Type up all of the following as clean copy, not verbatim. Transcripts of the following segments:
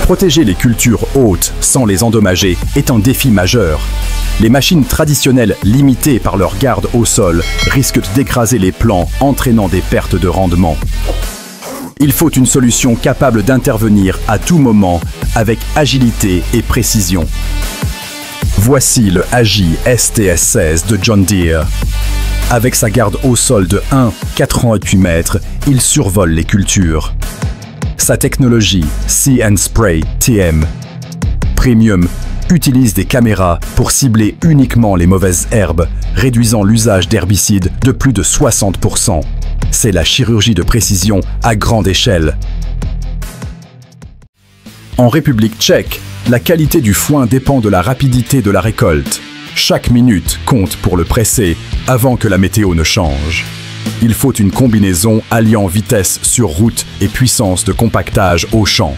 Protéger les cultures hautes sans les endommager est un défi majeur. Les machines traditionnelles, limitées par leur garde au sol, risquent d'écraser les plants, entraînant des pertes de rendement. Il faut une solution capable d'intervenir à tout moment avec agilité et précision. Voici le Agi STS-16 de John Deere. Avec sa garde au sol de 1,88 m, il survole les cultures. Sa technologie See and Spray TM Premium utilise des caméras pour cibler uniquement les mauvaises herbes, réduisant l'usage d'herbicides de plus de 60%. C'est la chirurgie de précision à grande échelle. En République tchèque, la qualité du foin dépend de la rapidité de la récolte. Chaque minute compte pour le presser avant que la météo ne change. Il faut une combinaison alliant vitesse sur route et puissance de compactage au champ.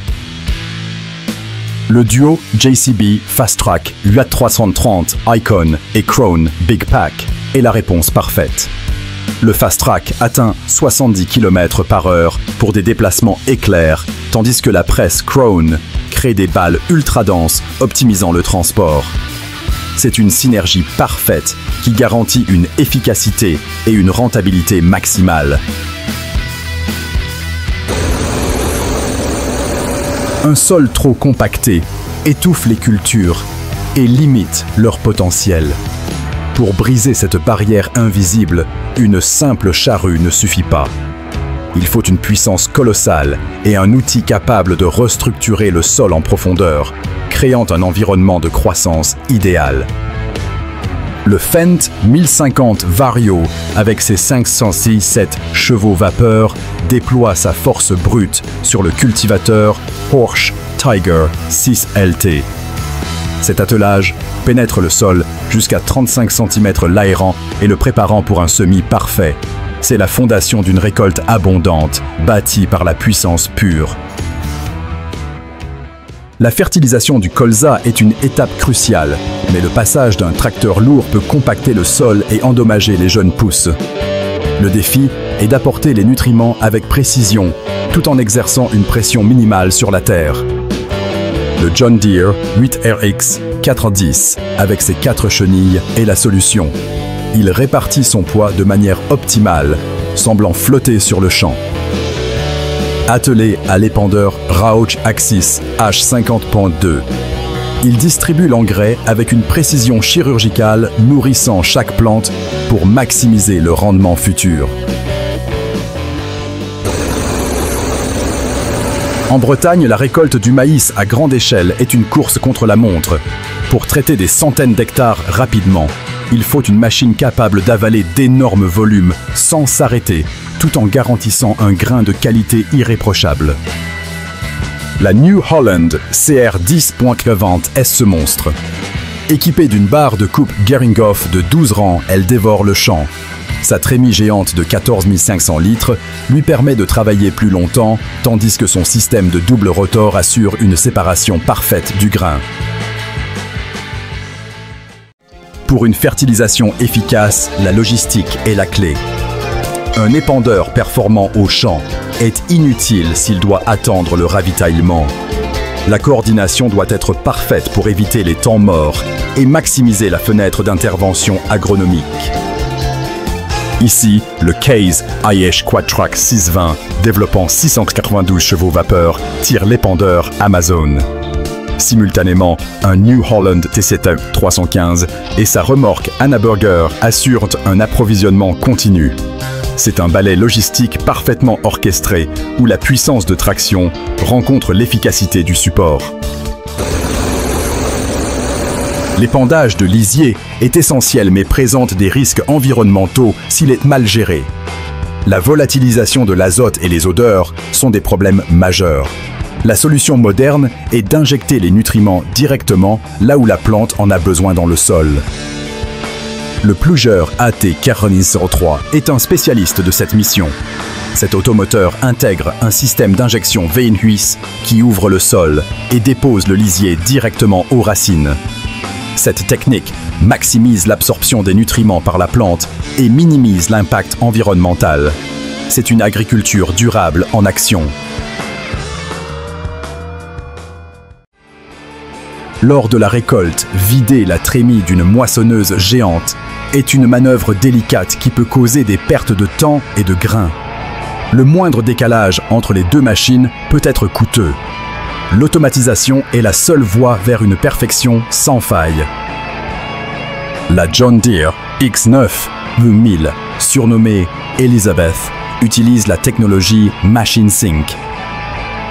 Le duo JCB Fastrac 8330 Icon et Krone Big Pack est la réponse parfaite. Le Fastrac atteint 70 km/h pour des déplacements éclairs, tandis que la presse Krone crée des balles ultra denses, optimisant le transport. C'est une synergie parfaite qui garantit une efficacité et une rentabilité maximale. Un sol trop compacté étouffe les cultures et limite leur potentiel. Pour briser cette barrière invisible, une simple charrue ne suffit pas. Il faut une puissance colossale et un outil capable de restructurer le sol en profondeur, créant un environnement de croissance idéal. Le Fendt 1050 Vario, avec ses 506 chevaux vapeur, déploie sa force brute sur le cultivateur Porsche Tiger 6 LT. Cet attelage pénètre le sol jusqu'à 35 cm l'aérant et le préparant pour un semis parfait. C'est la fondation d'une récolte abondante, bâtie par la puissance pure. La fertilisation du colza est une étape cruciale, mais le passage d'un tracteur lourd peut compacter le sol et endommager les jeunes pousses. Le défi est d'apporter les nutriments avec précision, tout en exerçant une pression minimale sur la terre. Le John Deere 8RX 410, avec ses 4 chenilles, est la solution. Il répartit son poids de manière optimale, semblant flotter sur le champ. Attelé à l'épandeur Rauch Axis H50.2. Il distribue l'engrais avec une précision chirurgicale, nourrissant chaque plante pour maximiser le rendement futur. En Bretagne, la récolte du maïs à grande échelle est une course contre la montre. Pour traiter des centaines d'hectares rapidement, il faut une machine capable d'avaler d'énormes volumes sans s'arrêter, tout en garantissant un grain de qualité irréprochable. La New Holland CR10.90 est ce monstre. Équipée d'une barre de coupe Geringoff de 12 rangs, elle dévore le champ. Sa trémie géante de 14 500 litres lui permet de travailler plus longtemps, tandis que son système de double rotor assure une séparation parfaite du grain. Pour une fertilisation efficace, la logistique est la clé. Un épandeur performant au champ est inutile s'il doit attendre le ravitaillement. La coordination doit être parfaite pour éviter les temps morts et maximiser la fenêtre d'intervention agronomique. Ici, le Case IH Quadtrac 620, développant 692 chevaux vapeur, tire l'épandeur Amazon. Simultanément, un New Holland TCT 315 et sa remorque Anna Burger assurent un approvisionnement continu. C'est un balai logistique parfaitement orchestré où la puissance de traction rencontre l'efficacité du support. L'épandage de lisier est essentiel mais présente des risques environnementaux s'il est mal géré. La volatilisation de l'azote et les odeurs sont des problèmes majeurs. La solution moderne est d'injecter les nutriments directement là où la plante en a besoin dans le sol. Le plugeur AT Caronis 03 est un spécialiste de cette mission. Cet automoteur intègre un système d'injection Veinhuis qui ouvre le sol et dépose le lisier directement aux racines. Cette technique maximise l'absorption des nutriments par la plante et minimise l'impact environnemental. C'est une agriculture durable en action. Lors de la récolte, vider la trémie d'une moissonneuse géante est une manœuvre délicate qui peut causer des pertes de temps et de grains. Le moindre décalage entre les deux machines peut être coûteux. L'automatisation est la seule voie vers une perfection sans faille. La John Deere X9 V1000, surnommée Elizabeth, utilise la technologie Machine Sync.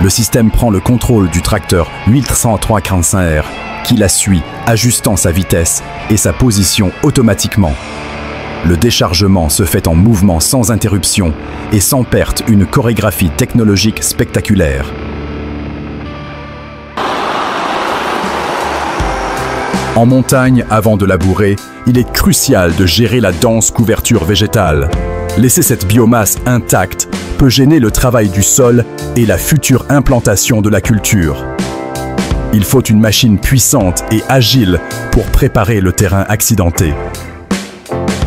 Le système prend le contrôle du tracteur 803-45R qui la suit, ajustant sa vitesse et sa position automatiquement. Le déchargement se fait en mouvement sans interruption et sans perte, une chorégraphie technologique spectaculaire. En montagne, avant de labourer, il est crucial de gérer la dense couverture végétale. Laisser cette biomasse intacte peut gêner le travail du sol et la future implantation de la culture. Il faut une machine puissante et agile pour préparer le terrain accidenté.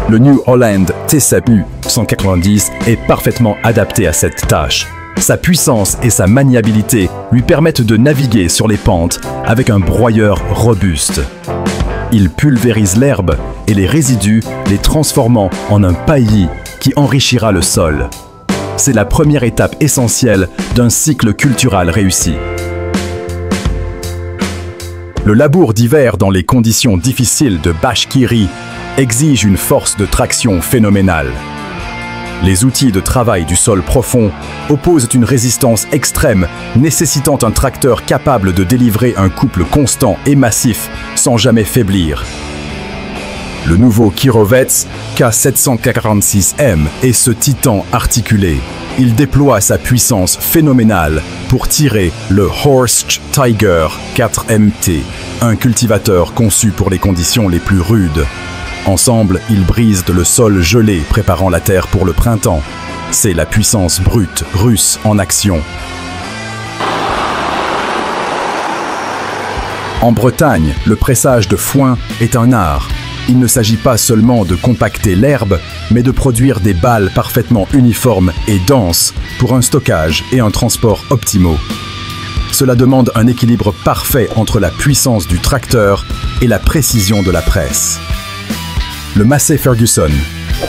Le New Holland TSU 190 est parfaitement adapté à cette tâche. Sa puissance et sa maniabilité lui permettent de naviguer sur les pentes avec un broyeur robuste. Il pulvérise l'herbe et les résidus, les transformant en un paillis qui enrichira le sol. C'est la première étape essentielle d'un cycle cultural réussi. Le labour d'hiver dans les conditions difficiles de Bashkiri exige une force de traction phénoménale. Les outils de travail du sol profond opposent une résistance extrême, nécessitant un tracteur capable de délivrer un couple constant et massif sans jamais faiblir. Le nouveau Kirovets K746M est ce titan articulé. Il déploie sa puissance phénoménale pour tirer le Horst Tiger 4MT, un cultivateur conçu pour les conditions les plus rudes. Ensemble, ils brisent le sol gelé, préparant la terre pour le printemps. C'est la puissance brute russe en action. En Bretagne, le pressage de foin est un art. Il ne s'agit pas seulement de compacter l'herbe, mais de produire des balles parfaitement uniformes et denses pour un stockage et un transport optimaux. Cela demande un équilibre parfait entre la puissance du tracteur et la précision de la presse. Le Massey Ferguson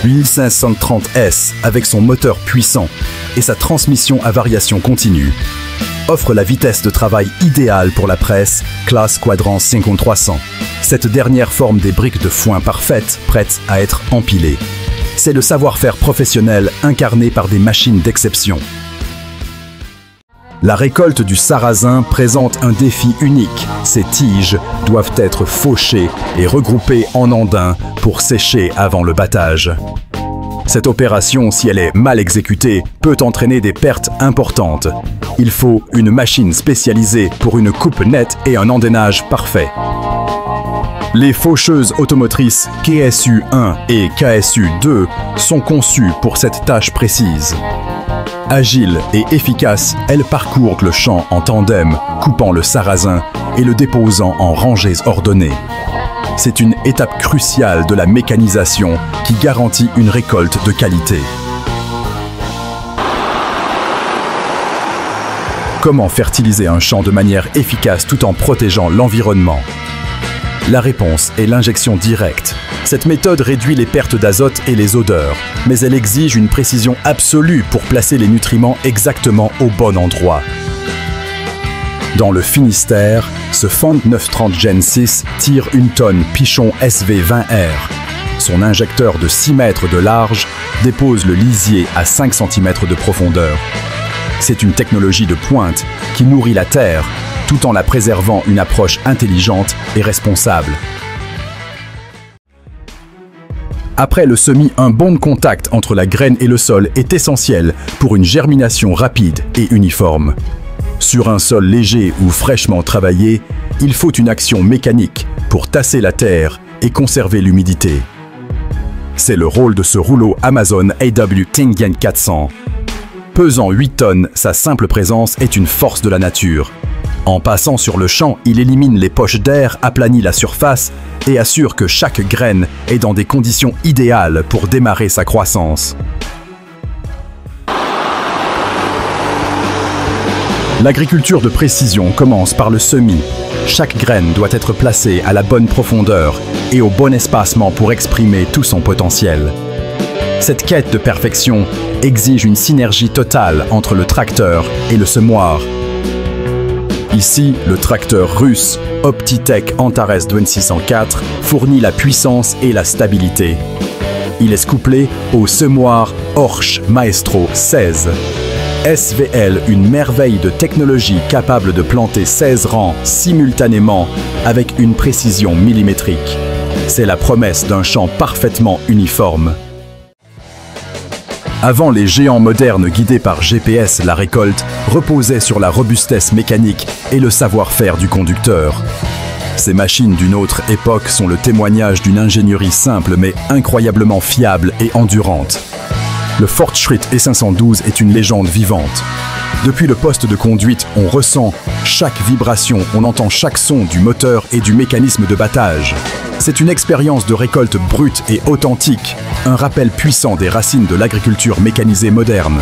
8530S, avec son moteur puissant et sa transmission à variation continue, offre la vitesse de travail idéale pour la presse classe Quadrant 5300. Cette dernière forme des briques de foin parfaites, prêtes à être empilées. C'est le savoir-faire professionnel incarné par des machines d'exception. La récolte du sarrasin présente un défi unique. Ces tiges doivent être fauchées et regroupées en andins pour sécher avant le battage. Cette opération, si elle est mal exécutée, peut entraîner des pertes importantes. Il faut une machine spécialisée pour une coupe nette et un endainage parfait. Les faucheuses automotrices KSU-1 et KSU-2 sont conçues pour cette tâche précise. Agiles et efficaces, elles parcourent le champ en tandem, coupant le sarrasin et le déposant en rangées ordonnées. C'est une étape cruciale de la mécanisation qui garantit une récolte de qualité. Comment fertiliser un champ de manière efficace tout en protégeant l'environnement? La réponse est l'injection directe. Cette méthode réduit les pertes d'azote et les odeurs, mais elle exige une précision absolue pour placer les nutriments exactement au bon endroit. Dans le Finistère, ce Fond 930 Gen 6 tire une tonne Pichon SV20R. Son injecteur de 6 mètres de large dépose le lisier à 5 cm de profondeur. C'est une technologie de pointe qui nourrit la terre, tout en la préservant une approche intelligente et responsable. Après le semis, un bon contact entre la graine et le sol est essentiel pour une germination rapide et uniforme. Sur un sol léger ou fraîchement travaillé, il faut une action mécanique pour tasser la terre et conserver l'humidité. C'est le rôle de ce rouleau Amazon AW Tingen 400. Pesant 8 tonnes, sa simple présence est une force de la nature. En passant sur le champ, il élimine les poches d'air, aplanit la surface et assure que chaque graine est dans des conditions idéales pour démarrer sa croissance. L'agriculture de précision commence par le semis. chaque graine doit être placée à la bonne profondeur et au bon espacement pour exprimer tout son potentiel. Cette quête de perfection exige une synergie totale entre le tracteur et le semoir. Ici, le tracteur russe Optitech Antares 2604 fournit la puissance et la stabilité. Il est couplé au semoir Horsch Maestro 16. SVL, une merveille de technologie capable de planter 16 rangs simultanément avec une précision millimétrique. C'est la promesse d'un champ parfaitement uniforme. Avant les géants modernes guidés par GPS, la récolte reposait sur la robustesse mécanique et le savoir-faire du conducteur. Ces machines d'une autre époque sont le témoignage d'une ingénierie simple mais incroyablement fiable et endurante. Le Fortschritt E512 est une légende vivante. Depuis le poste de conduite, on ressent chaque vibration, on entend chaque son du moteur et du mécanisme de battage. C'est une expérience de récolte brute et authentique, un rappel puissant des racines de l'agriculture mécanisée moderne.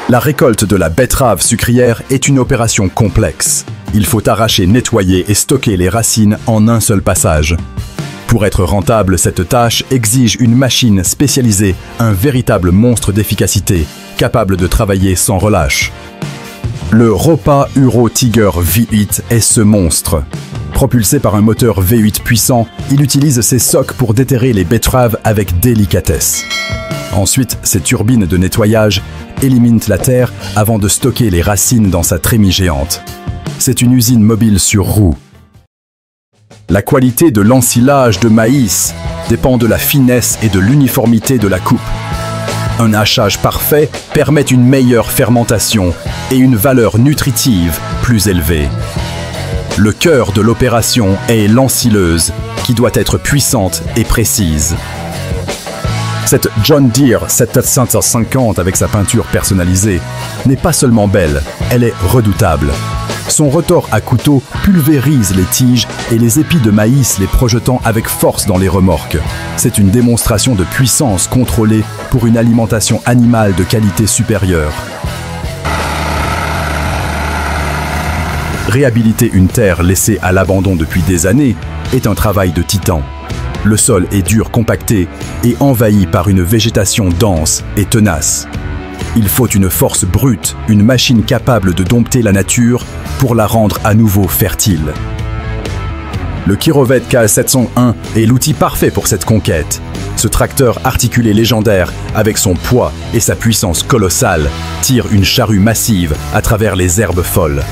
La récolte de la betterave sucrière est une opération complexe. Il faut arracher, nettoyer et stocker les racines en un seul passage. Pour être rentable, cette tâche exige une machine spécialisée, un véritable monstre d'efficacité, capable de travailler sans relâche. Le Ropa Euro Tiger V8 est ce monstre. Propulsé par un moteur V8 puissant, il utilise ses socs pour déterrer les betteraves avec délicatesse. Ensuite, ses turbines de nettoyage éliminent la terre avant de stocker les racines dans sa trémie géante. C'est une usine mobile sur roues. La qualité de l'ensilage de maïs dépend de la finesse et de l'uniformité de la coupe. Un hachage parfait permet une meilleure fermentation et une valeur nutritive plus élevée. Le cœur de l'opération est l'ensileuse, qui doit être puissante et précise. Cette John Deere 7550 avec sa peinture personnalisée n'est pas seulement belle, elle est redoutable. Son rotor à couteau pulvérise les tiges et les épis de maïs les projetant avec force dans les remorques. C'est une démonstration de puissance contrôlée pour une alimentation animale de qualité supérieure. Réhabiliter une terre laissée à l'abandon depuis des années est un travail de titan. Le sol est dur, compacté et envahi par une végétation dense et tenace. Il faut une force brute, une machine capable de dompter la nature pour la rendre à nouveau fertile. Le Kirovet KL701 est l'outil parfait pour cette conquête. Ce tracteur articulé légendaire, avec son poids et sa puissance colossale, tire une charrue massive à travers les herbes folles.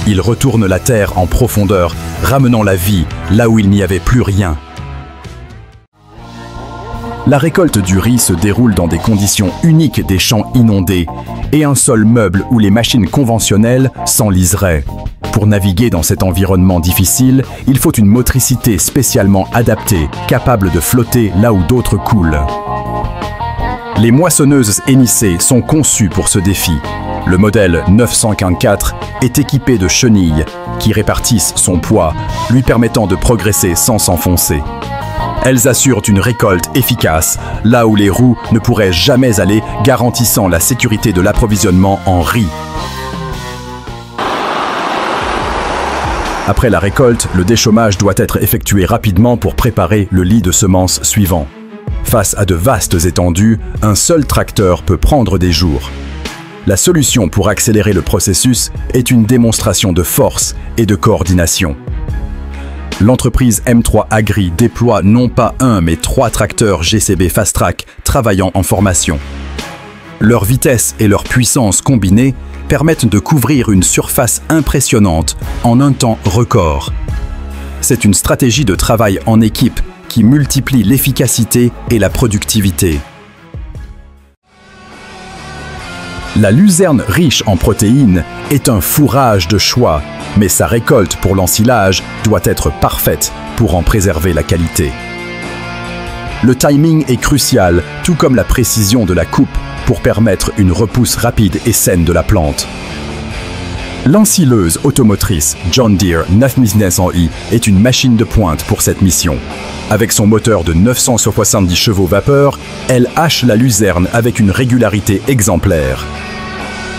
Il retourne la terre en profondeur, ramenant la vie là où il n'y avait plus rien. La récolte du riz se déroule dans des conditions uniques des champs inondés et un sol meuble où les machines conventionnelles s'enliseraient. Pour naviguer dans cet environnement difficile, il faut une motricité spécialement adaptée, capable de flotter là où d'autres coulent. Les moissonneuses hennissées sont conçues pour ce défi. Le modèle 954 est équipé de chenilles qui répartissent son poids, lui permettant de progresser sans s'enfoncer. Elles assurent une récolte efficace, là où les roues ne pourraient jamais aller, garantissant la sécurité de l'approvisionnement en riz. Après la récolte, le déchômage doit être effectué rapidement pour préparer le lit de semences suivant. Face à de vastes étendues, un seul tracteur peut prendre des jours. La solution pour accélérer le processus est une démonstration de force et de coordination. L'entreprise M3 Agri déploie non pas un mais 3 tracteurs GCB Fast Track travaillant en formation. Leur vitesse et leur puissance combinées permettent de couvrir une surface impressionnante en un temps record. C'est une stratégie de travail en équipe qui multiplie l'efficacité et la productivité. La luzerne riche en protéines est un fourrage de choix, mais sa récolte pour l'ensilage doit être parfaite pour en préserver la qualité. Le timing est crucial, tout comme la précision de la coupe pour permettre une repousse rapide et saine de la plante. L'ensileuse automotrice John Deere 9900i est une machine de pointe pour cette mission. Avec son moteur de 970 chevaux vapeur, elle hache la luzerne avec une régularité exemplaire.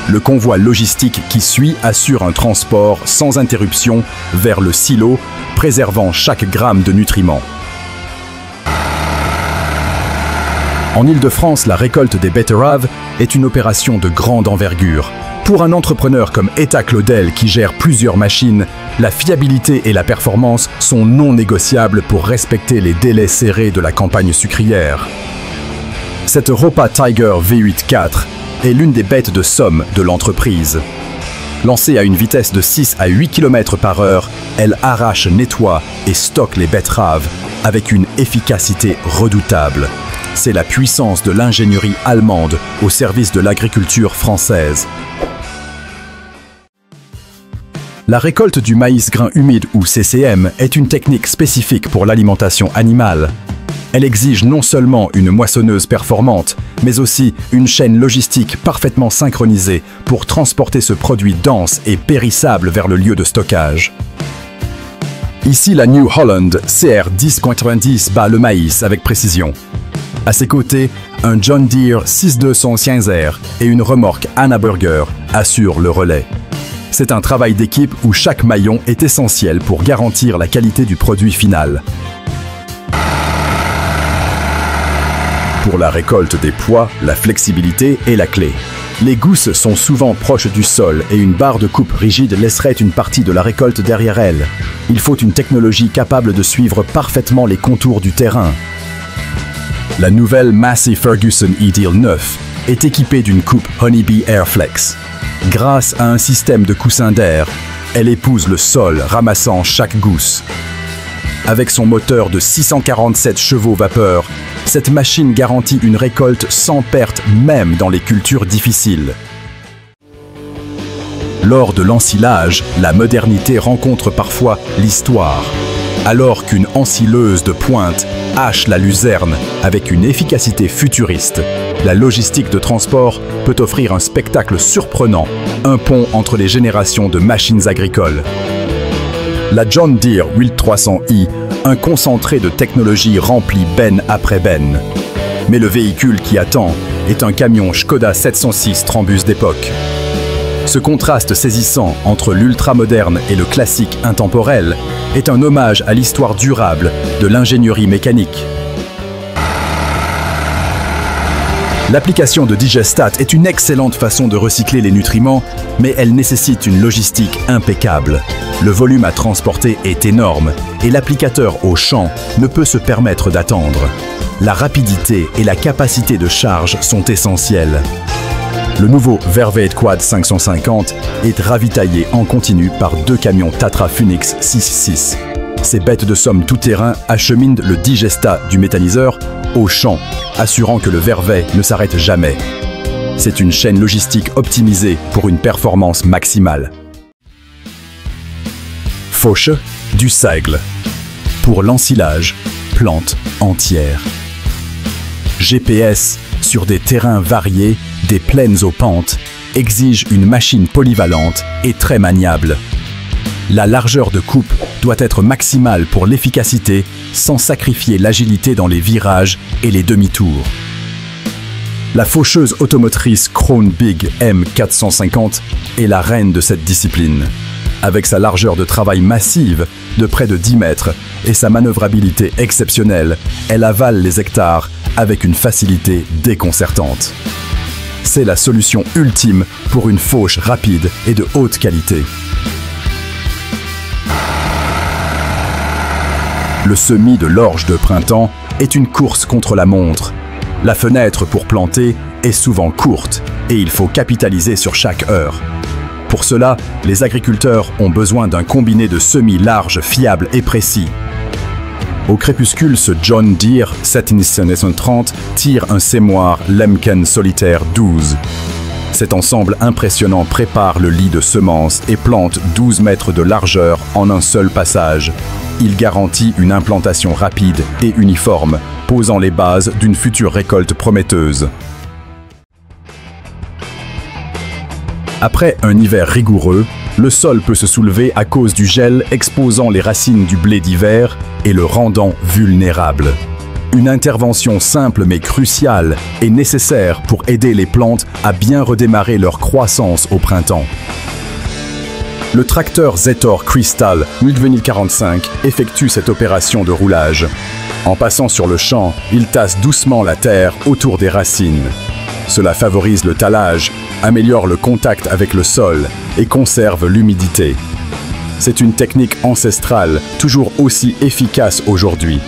Le convoi logistique qui suit assure un transport sans interruption vers le silo, préservant chaque gramme de nutriments. En Île-de-France, la récolte des betteraves est une opération de grande envergure. Pour un entrepreneur comme Eta Claudel qui gère plusieurs machines, la fiabilité et la performance sont non négociables pour respecter les délais serrés de la campagne sucrière. Cette Ropa Tiger V8-4 est l'une des bêtes de somme de l'entreprise. Lancée à une vitesse de 6 à 8 km/h, elle arrache, nettoie et stocke les betteraves avec une efficacité redoutable. C'est la puissance de l'ingénierie allemande au service de l'agriculture française. La récolte du maïs grain humide ou CCM est une technique spécifique pour l'alimentation animale. Elle exige non seulement une moissonneuse performante, mais aussi une chaîne logistique parfaitement synchronisée pour transporter ce produit dense et périssable vers le lieu de stockage. Ici, la New Holland CR 1090 bat le maïs avec précision. À ses côtés, un John Deere 6215R et une remorque Anna Burger assurent le relais. C'est un travail d'équipe où chaque maillon est essentiel pour garantir la qualité du produit final. Pour la récolte des pois, la flexibilité est la clé. Les gousses sont souvent proches du sol et une barre de coupe rigide laisserait une partie de la récolte derrière elle. Il faut une technologie capable de suivre parfaitement les contours du terrain. La nouvelle Massey Ferguson E-Deal 9 est équipée d'une coupe Honeybee Airflex. Grâce à un système de coussins d'air, elle épouse le sol, ramassant chaque gousse. Avec son moteur de 647 chevaux vapeur, cette machine garantit une récolte sans perte même dans les cultures difficiles. Lors de l'ensilage, la modernité rencontre parfois l'histoire. Alors qu'une ensileuse de pointe hache la luzerne avec une efficacité futuriste, la logistique de transport peut offrir un spectacle surprenant, un pont entre les générations de machines agricoles. La John Deere 8300i, un concentré de technologie rempli benne après benne. Mais le véhicule qui attend est un camion Škoda 706 Trambus d'époque. Ce contraste saisissant entre l'ultra-moderne et le classique intemporel est un hommage à l'histoire durable de l'ingénierie mécanique. L'application de Digestat est une excellente façon de recycler les nutriments, mais elle nécessite une logistique impeccable. Le volume à transporter est énorme et l'applicateur au champ ne peut se permettre d'attendre. La rapidité et la capacité de charge sont essentielles. Le nouveau Vervet Quad 550 est ravitaillé en continu par 2 camions Tatra Phoenix 6.6. Ces bêtes de somme tout-terrain acheminent le digestat du méthaniseur au champ, assurant que le Vervet ne s'arrête jamais. C'est une chaîne logistique optimisée pour une performance maximale. Fauche du seigle. Pour l'ensilage, plante entière. GPS sur des terrains variés, des plaines aux pentes, exige une machine polyvalente et très maniable. La largeur de coupe doit être maximale pour l'efficacité sans sacrifier l'agilité dans les virages et les demi-tours. La faucheuse automotrice Krone Big M450 est la reine de cette discipline. Avec sa largeur de travail massive de près de 10 mètres et sa manœuvrabilité exceptionnelle, elle avale les hectares avec une facilité déconcertante. C'est la solution ultime pour une fauche rapide et de haute qualité. Le semis de l'orge de printemps est une course contre la montre. La fenêtre pour planter est souvent courte et il faut capitaliser sur chaque heure. Pour cela, les agriculteurs ont besoin d'un combiné de semis larges, fiables et précis. Au crépuscule, ce John Deere 7930 tire un sémoir Lemken Solitaire 12. Cet ensemble impressionnant prépare le lit de semences et plante 12 mètres de largeur en un seul passage. Il garantit une implantation rapide et uniforme, posant les bases d'une future récolte prometteuse. Après un hiver rigoureux, le sol peut se soulever à cause du gel exposant les racines du blé d'hiver et le rendant vulnérable. Une intervention simple mais cruciale est nécessaire pour aider les plantes à bien redémarrer leur croissance au printemps. Le tracteur Zetor Crystal 2045 effectue cette opération de roulage. En passant sur le champ, il tasse doucement la terre autour des racines. Cela favorise le talage, améliore le contact avec le sol et conserve l'humidité. C'est une technique ancestrale, toujours aussi efficace aujourd'hui.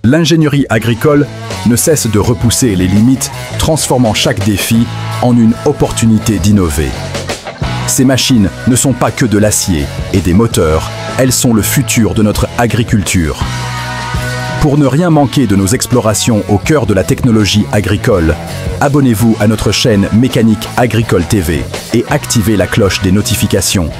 L'ingénierie agricole ne cesse de repousser les limites, transformant chaque défi en une opportunité d'innover. Ces machines ne sont pas que de l'acier et des moteurs, elles sont le futur de notre agriculture. Pour ne rien manquer de nos explorations au cœur de la technologie agricole, abonnez-vous à notre chaîne Mécanique Agricole TV et activez la cloche des notifications.